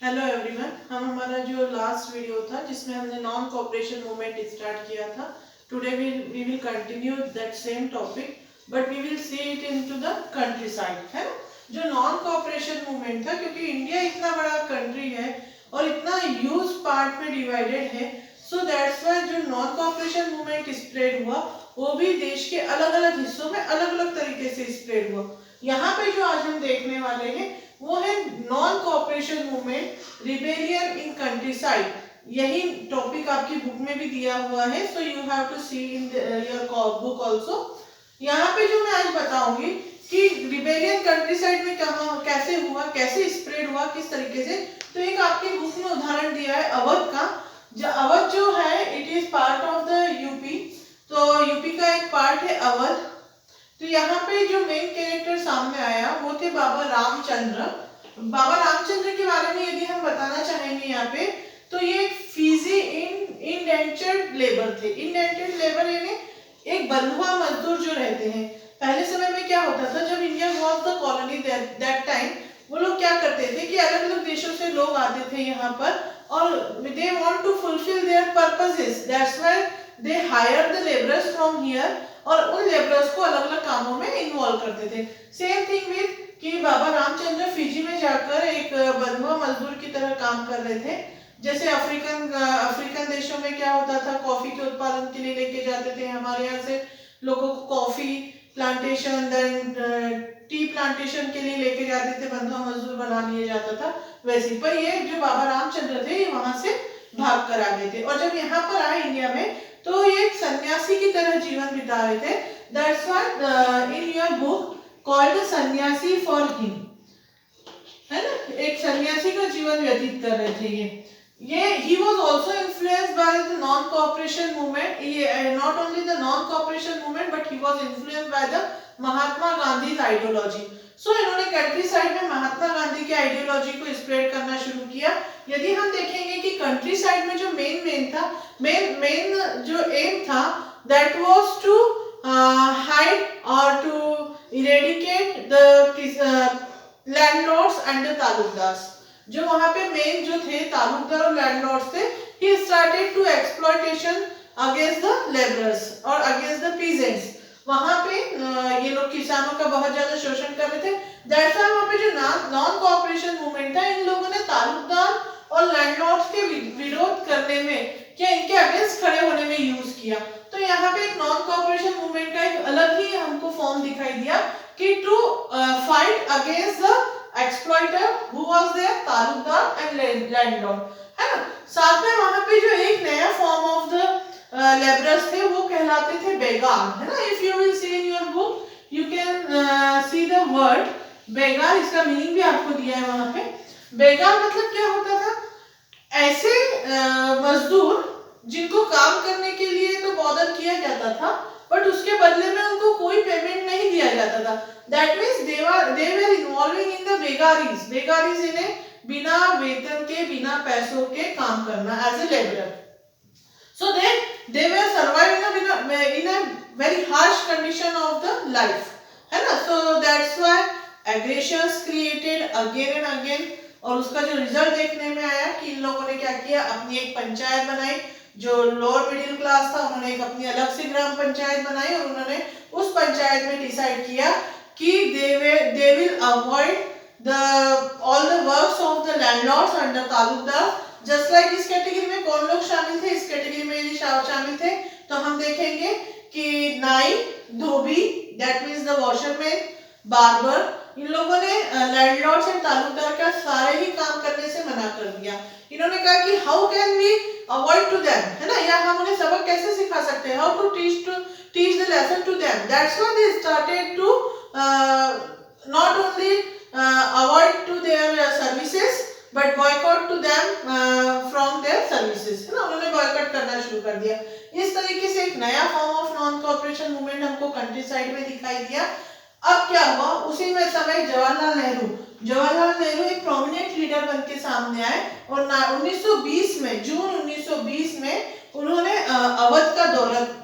Hello everyone, हम हमारा जो लास्ट वीडियो था जिसमें हमने नॉन कोऑपरेशन मूवमेंट स्टार्ट किया था, today we will continue that same topic but we will see it into the countryside, है ना। जो नॉन कोऑपरेशन मूवमेंट था, क्योंकि इंडिया इतना बड़ा कंट्री है और इतना ह्यूज पार्ट में डिवाइडेड है, सो दैट्स व्हाई जो नॉन कोऑपरेशन मूवमेंट स्प्रेड हुआ वो भी देश के अलग अलग हिस्सों में अलग अलग तरीके से स्प्रेड हुआ। यहाँ पे जो आज हम देखने वाले हैं वो है non cooperation movement, rebellion in countryside. यही टॉपिक आपकी बुक में भी दिया हुआ है, so you have to see in your book also. यहाँ पे जो मैं आज बताऊंगी कि रिबेलियन कंट्री साइड में कहाँ कैसे हुआ, कैसे स्प्रेड हुआ, किस तरीके से। तो एक आपकी बुक में उदाहरण दिया है अवध का। अवध जो है it is part of the UP, तो यूपी का एक पार्ट है अवध। तो यहाँ पे जो मेन कैरेक्टर सामने आया वो थे बाबा रामचंद्र। बाबा रामचंद्र के बारे में यदि हम बताना चाहेंगे यहाँ पे, तो ये फिजी इंडेंचर्ड लेबर थे। इंडेंचर्ड लेबर यानी एक बंधुआ मजदूर जो रहते हैं। पहले समय में क्या होता था, जब India was the colony that time, वो लोग क्या करते थे कि अलग अलग देशों से लोग आते थे यहाँ पर और they want to fulfil their purposes, that's why they hire the labourers from here, और उन लेबरर्स को अलग अलग कामों में इन्वॉल्व करते थे। सेम थिंग विद कि बाबा रामचंद्र फिजी में जाकर एक बंधुआ मजदूर की तरह काम कर रहे थे। जैसे अफ्रीकन देशों में क्या होता था, कॉफी के उत्पादन के लिए लेके जाते थे हमारे यहाँ से लोगों को coffee plantation, then tea plantation के लिए लेके जाते थे, बंधुआ मजदूर बना लिया जाता था। वैसे पर ये जो बाबा रामचंद्र थे ये वहां से भाग कर आ गए थे, और जब यहाँ पर आए इंडिया में तो ये एक सन्यासी की तरह जीवन बिता रहे थे। That's why in your book called सन्यासी फॉर हिम, है ना। एक सन्यासी का जीवन व्यतीत कर रहे थे ये he was also influenced by the non cooperation movement, not only the non cooperation movement but he was influenced by the Mahatma Gandhi ideology. So इन्होंने कंट्री साइड में महात्मा गांधी की आइडियोलॉजी को स्प्रेड करना शुरू किया। यदि हम देखेंगे कि कंट्री साइड में जो मेन था, मेन जो एम था, दैट वाज टू हाइड और to eradicate the landlords and the taluqdars. जो वहां पे मेन जो थे तालुकदार और लैंडलॉर्ड्स थे, he started to exploitation against the labourers और अगेंस्ट द पीजेंट्स। वहां पे ये लोग किसानों का बहुत ज्यादा शोषण कर रहे थे। दैट्स व्हाई वहां पे जो नॉन कोऑपरेशन मूवमेंट था, इन लोगों ने तालुकदार और लैंडलॉर्ड्स के विरोध करने में, क्या इनके अगेंस्ट खड़े होने में यूज किया। तो यहाँ पे एक नॉन कोऑपरेशन मूवमेंट का एक अलग ही हमको फॉर्म दिखाई दिया कि to fight against the exploiter who was there, taluqdar and landlord, है ना। साथ में वहां पे जो एक नया फॉर्म ऑफ द लेबरर्स थे वो कहलाते थे बेगार, है ना। If you will see in your book you can see the word begar, इसका मीनिंग भी आपको दिया है वहां पे। बेगार मतलब क्या होता था, ऐसे मजदूर जिनको काम करने के लिए तो बॉदर किया जाता था बट उसके बदले में उनको कोई पेमेंट नहीं दिया जाता था। That means they were involving in the बेगारीज। बेगारीज इन्हें बिना वेतन के, बिना पैसों के काम करना as a labourer. So they were surviving in a very harsh condition of the life, है ना। So that's why aggressions created again and again, और उसका जो रिजल्ट देखने में आया कि इन लोगों ने क्या किया, अपनी एक पंचायत बनाई। जो लोअर मिडिल क्लास था उन्होंने एक अपनी अलग से ग्राम पंचायत बनाई और उन्होंने उस पंचायत में डिसाइड किया कि they will avoid all the works of the landlords and the Talukdar. Just like इस कैटेगरी में कौन लोग शामिल थे, इस कैटेगरी में यदि शामिल थे तो हम देखेंगे कि नाई, धोबी, that means the washerman, barber, इन लोगों ने लैंडलॉर्ड्स एंड तालुकदार का सारे ही काम करने से मना कर दिया। इन्होंने कहा कि how can we avoid to them, है ना, या हम उन्हें सबक कैसे सिखा सकते हैं, how to teach the lesson to them. That's why they started to not only avoid to their services but boycott to them from their services, है ना। उन्होंने बॉयकॉट करना शुरू कर दिया। इस तरीके से एक नया form of non cooperation movement हमको कंट्री साइड में दिखाई दिया। अब क्या हुआ, उसी में समय जवाहरलाल नेहरू एक प्रोमिनेंट लीडर बन के सामने आए और 1920 में, जून 1920 में उन्होंने अवध का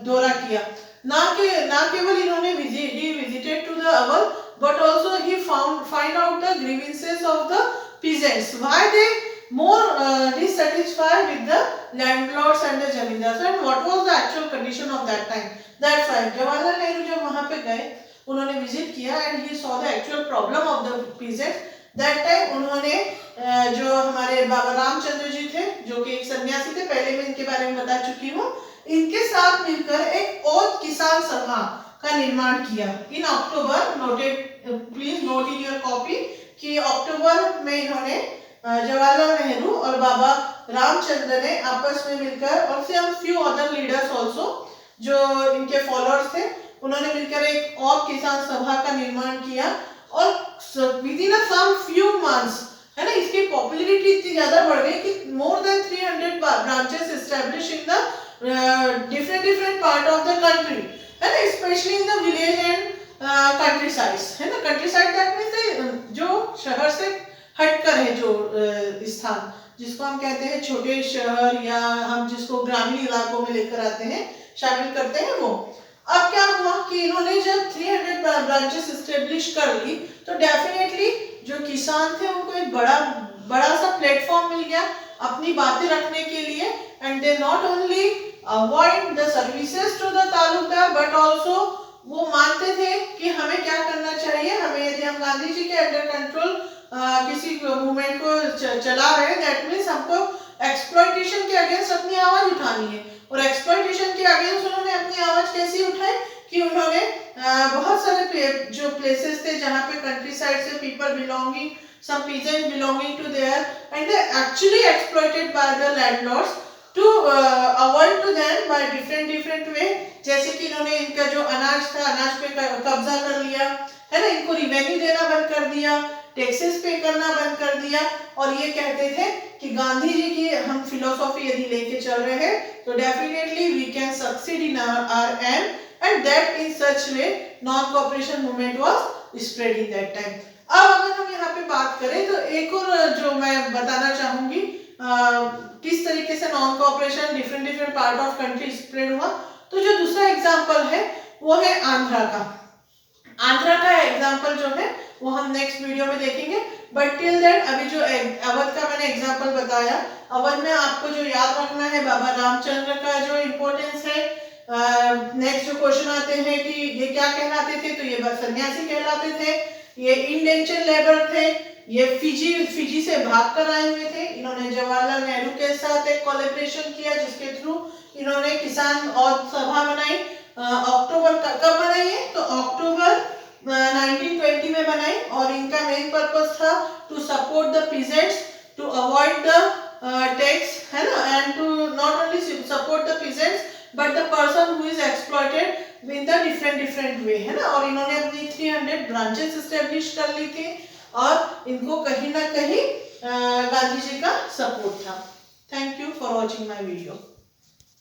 दौरा किया। ना केवल इन्होंने visited to the Awadh but also he find out the grievances of the peasants, why they more dissatisfied with the landlords and the zamindars. And what was the actual condition of that time? That's why Jawaharlal Nehru जब वहाँ पे गए, उन्होंने visit किया and he saw the actual problem of the peasants. That time उन्होंने जो हमारे बाबा रामचंद्र जी थे, जो कि एक सन्यासी थे, पहले मैं इनके बारे में बता चुकी हूँ, इनके साथ मिलकर एक और किसान सभा का निर्माण किया in October. Noted, please note in your copy कि अक्टूबर में इन्होंने जवाहरलाल नेहरू और बाबा रामचंद्र ने आपस में मिलकर, और some few other leaders also जो इनके फॉलोअर्स थे, उन्होंने मिलकर एक और किसान सभा का निर्माण किया. और within some few months, है ना, इसकी पॉपुलैरिटी इतनी ज्यादा बढ़ गई कि more than 300 branches establish in the different part of the country, है ना, specially in the village and countryside, है ना. कंट्री साइड दैट मींस जो शहर से हटकर है, जो स्थान जिसको हम कहते हैं छोटे शहर, या हम जिसको ग्रामीण इलाकों में लेकर आते हैं, शामिल करते हैं वो. अब क्या हुआ कि इन्होंने जब 300 ब्रांचेस एस्टेब्लिश कर ली, तो डेफिनेटली जो किसान थे उनको एक बड़ा सा प्लेटफॉर्म मिल गया अपनी बातें रखने के लिए. And they not only avoid the services to the taluqdar, but also वो मानते थे कि हमें क्या करना चाहिए. हमें, यदि हम गांधी जी के अंडर कंट्रोल किसी मूवमेंट को चला रहे हैं, दैट मीन्स हमको एक्सप्लॉयटेशन के अगेंस्ट अपनी आवाज उठानी है. और एक्सप्लॉयटेशन के अगेंस्ट उन्होंने अपनी आवाज कैसी उठाई कि उन्होंने बहुत सारे जो प्लेसेस थे जहाँ पे कंट्री साइड से people belonging, some peasants belonging to there, and they actually exploited by the landlords to avoid to them by different way. जैसे कि इन्होंने इनका जो अनाज था, अनाज पे कब्जा कर लिया, है ना, इनको रिवेन्यू देना बंद कर दिया, टैक्सेस पे करना बंद कर दिया. और ये कहते थे कि गांधी जी की हम फिलोसॉफी यदि लेके चल रहे हैं तो definitely we can succeed in our aim, and that in such way non cooperation movement was spread in that time. अब अगर हम यहाँ पे बात करें तो एक और जो मैं बताना चाहूंगी किस तरीके से non cooperation different part of country spread हुआ. तो जो दूसरा एग्जांपल है वो है आंध्रा का. आंध्रा का एग्जांपल जो है वो हम नेक्स्ट वीडियो में देखेंगे. बट टिल दैट अभी जो अवध का मैंने एग्जांपल बताया, अवध में आपको जो याद रखना है बाबा रामचंद्र का जो इम्पोर्टेंस है. नेक्स्ट जो क्वेश्चन आते हैं कि ये क्या कहलाते थे, तो ये सन्यासी कहलाते थे, ये इंडेंचर लेबर थे, ये फिजी से भागकर आए हुए थे. इन्होंने जवाहरलाल नेहरू के साथ एक कोलैबोरेशन किया जिसके थ्रू इन्होंने किसान और सभा बनाई. अक्टूबर कब बनाई है, तो अक्टूबर 1920 में बनाई. और इनका मेन पर्पस था to support the peasants, to avoid the tax, है ना, and to not only support the peasants but the person who is exploited in the different way, है ना. और इन्होंने अपनी 300 ब्रांचेस एस्टेब्लिश कर ली थी और इनको कहीं ना कहीं गांधी जी का सपोर्ट था. Thank you for watching my video.